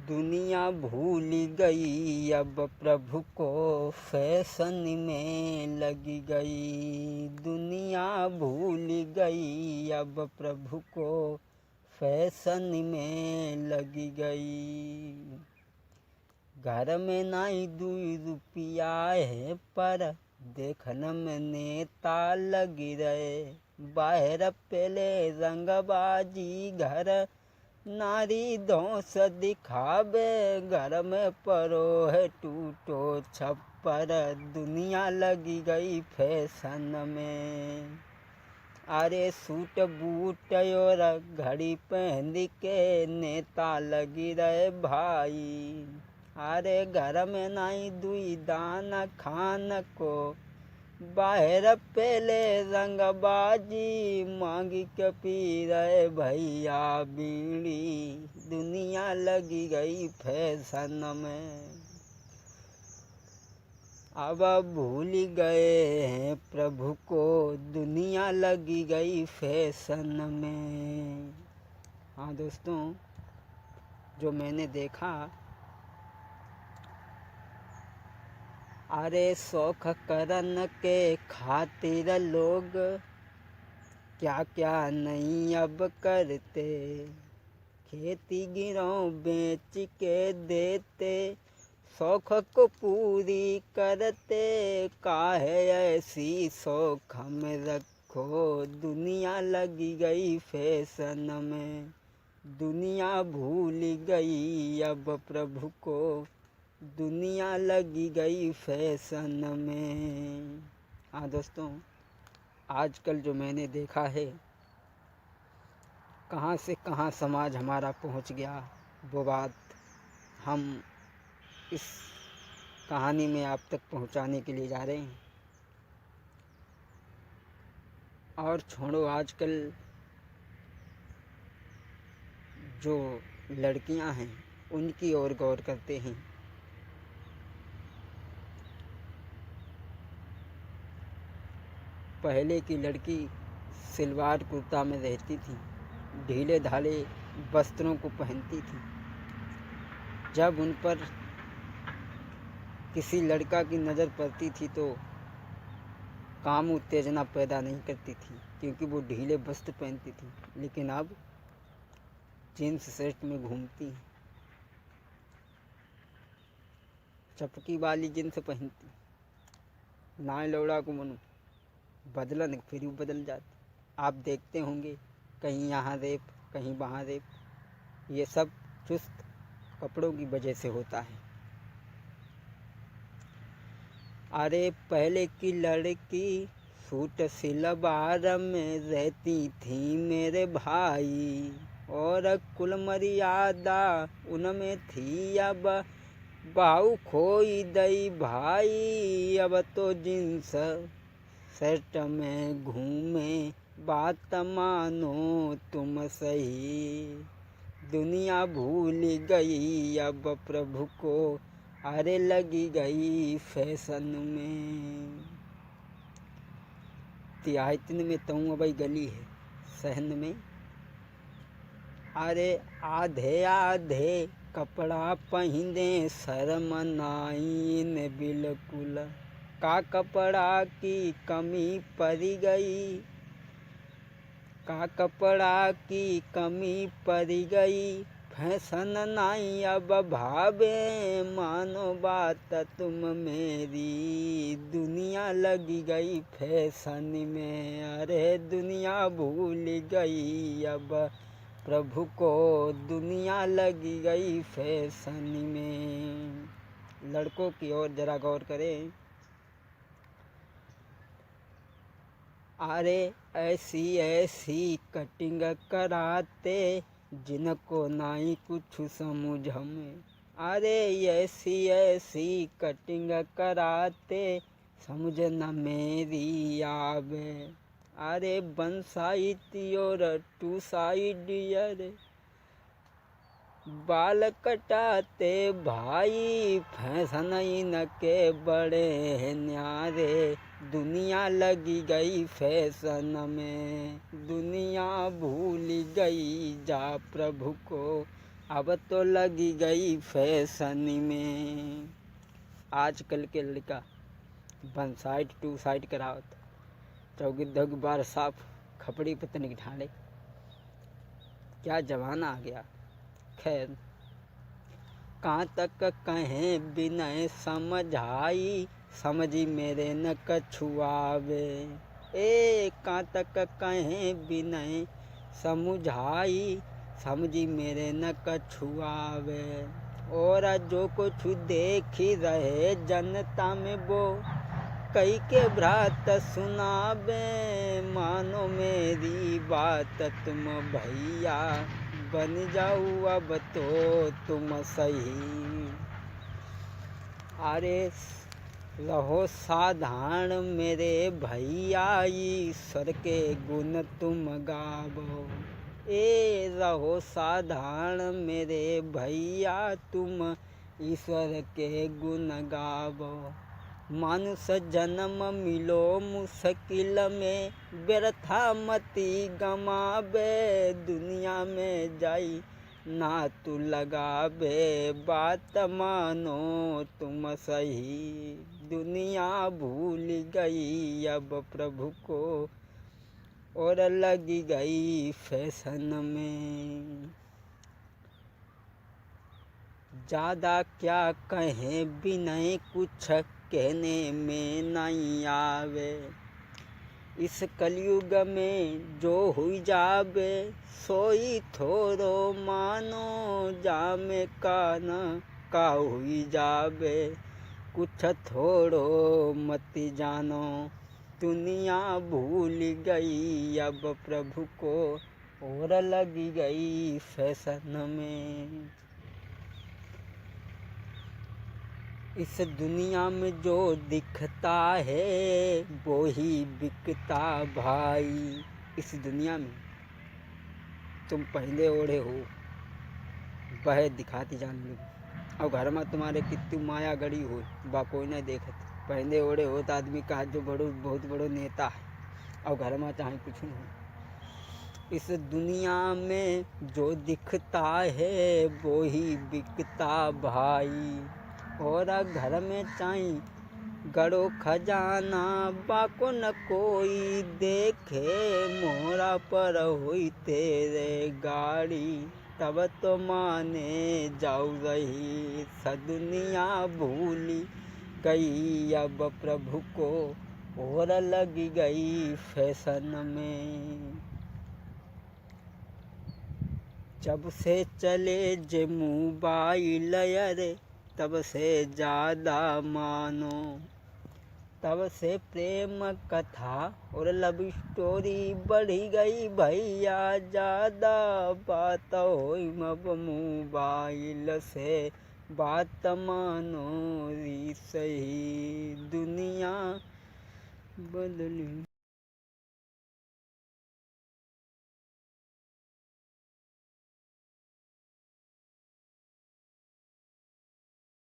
दुनिया भूल गई अब प्रभु को, फैशन में लगी गई। दुनिया भूल गई अब प्रभु को, फैशन में लगी गई। घर में नहीं 2 रुपया है पर देखन में नेता लगी रहे। बाहर पहले रंगबाजी, घर नारी दोष दिखावे। घर में परो है टूटो छप्पर, दुनिया लगी गई फैशन में। अरे सूट बूट और घड़ी पहन के नेता लगी रहे भाई। अरे घर में नहीं 2 दाना खान को, बाहर पहले रंगबाजी, मांग के पी रहे भैया बीड़ी। दुनिया लगी गई फैशन में, अब भूल गए हैं प्रभु को, दुनिया लगी गई फैशन में। हाँ दोस्तों, जो मैंने देखा, अरे शौक करन के खातिर लोग क्या क्या नहीं अब करते। खेती गिरों बेच के देते, शौक को पूरी करते। काहे ऐसी शौक में रखो, दुनिया लगी गई फैशन में। दुनिया भूल गई अब प्रभु को, दुनिया लगी गई फैशन में। हाँ दोस्तों, आजकल जो मैंने देखा है, कहाँ से कहाँ समाज हमारा पहुँच गया, वो बात हम इस कहानी में आप तक पहुँचाने के लिए जा रहे हैं। और छोड़ो, आजकल जो लड़कियां हैं उनकी ओर गौर करते हैं। पहले की लड़की सलवार कुर्ता में रहती थी, ढीले ढाले वस्त्रों को पहनती थी। जब उन पर किसी लड़का की नज़र पड़ती थी तो काम उत्तेजना पैदा नहीं करती थी, क्योंकि वो ढीले वस्त्र पहनती थी। लेकिन अब जीन्स शर्ट में घूमती हैं, चपकी वाली जीन्स पहनती, नाय लौड़ा को मनु बदलन फिर बदल जाती। आप देखते होंगे कहीं यहाँ रेप, कहीं वहाँ रेप। ये सब चुस्त कपड़ों की वजह से होता है। अरे पहले की लड़की सूट सलवार में रहती थी मेरे भाई, और कुल मर्यादा उनमें थी। अब बाहु खोई दई भाई, अब तो जींस शर्ट में घूमे, बात मानो तुम सही। दुनिया भूल गई अब प्रभु को, अरे लगी गई फैशन में। तिहाइतन में तऊ अबई गली है सहन में। अरे आधे आधे कपड़ा पहने, शर्म नाई ने बिल्कुल। का कपड़ा की कमी पड़ गई, का कपड़ा की कमी पड़ गई। फैशन नाई अब भावे, मानो बात तुम मेरी। दुनिया लगी गई फैशन में, अरे दुनिया भूल गई अब प्रभु को, दुनिया लगी गई फैशन में। लड़कों की ओर जरा गौर करें। अरे ऐसी ऐसी कटिंग कराते, जिनको नहीं कुछ समझ में। अरे ऐसी ऐसी कटिंग कराते, समझ न मेरी आवे। अरे 1 साइड और 2 साइड, अरे बाल कटाते भाई, फैशन इनके बड़े हैं न्यारे। दुनिया लगी गई फैशन में, दुनिया भूल गई जा प्रभु को, अब तो लगी गई फैशन में। आजकल के लड़का 1 साइड 2 साइड करावत, चौकी दग बार साफ खपड़ी पे तनिक ढाले। क्या जमाना आ गया। खैर, कहाँ तक कहें बिनय समझाई, समझी मेरे न कछुआवे। कहाँ तक कहें बिनय समझाई, समझी मेरे न कछुआवे। और जो कुछ देख रहे जनता में वो कई के भ्रात सुनावे। मानो मेरी बात तुम भैया, बन जाऊ अब तो तुम सही। अरे रहो साधारण मेरे भैया, ईश्वर के गुण तुम गावो। रहो साधारण मेरे भैया, तुम ईश्वर के गुण गावो। मानुष जन्म मिलो मुश्किल में, व्यर्था मती गमावे। दुनिया में जाई ना तू लगावे, बात मानो तुम सही। दुनिया भूल गई अब प्रभु को, और लगी गई फैशन में। ज़्यादा क्या कहें बिनय, कुछ कहने में नहीं आवे। इस कलयुग में जो हुई जावे, सोई थोड़ो मानो। जामे का न का हुई जावे, कुछ थोड़ो मत जानो। दुनिया भूल गई अब प्रभु को, और लगी गई फैशन में। इस दुनिया में जो दिखता है वो ही बिकता भाई। इस दुनिया में तुम पहले ओढ़े हो वह दिखाती जान लो, और घर में तुम्हारे कितनी माया गड़ी हो बा कोई नहीं देखत। पहले ओढ़े हो तो आदमी कहा जो बहुत बड़ो नेता है, और घर में चाहे कुछ नहीं। इस दुनिया में जो दिखता है वो ही बिकता भाई। और घर में चाहे गड़ो खजाना, बाको न कोई देखे। मोहरा पर हुई तेरे गाड़ी, तब तो माने जाऊ रही। दुनिया भूली गई अब प्रभु को, और लगी गई फैशन में। जब से चले जे मोबाइल रे, तब से ज़्यादा मानो। तब से प्रेम कथा और लव स्टोरी बढ़ी गई भैया ज़्यादा। बात होई अब मोबाइल से, बात मानो री सही। दुनिया बदली।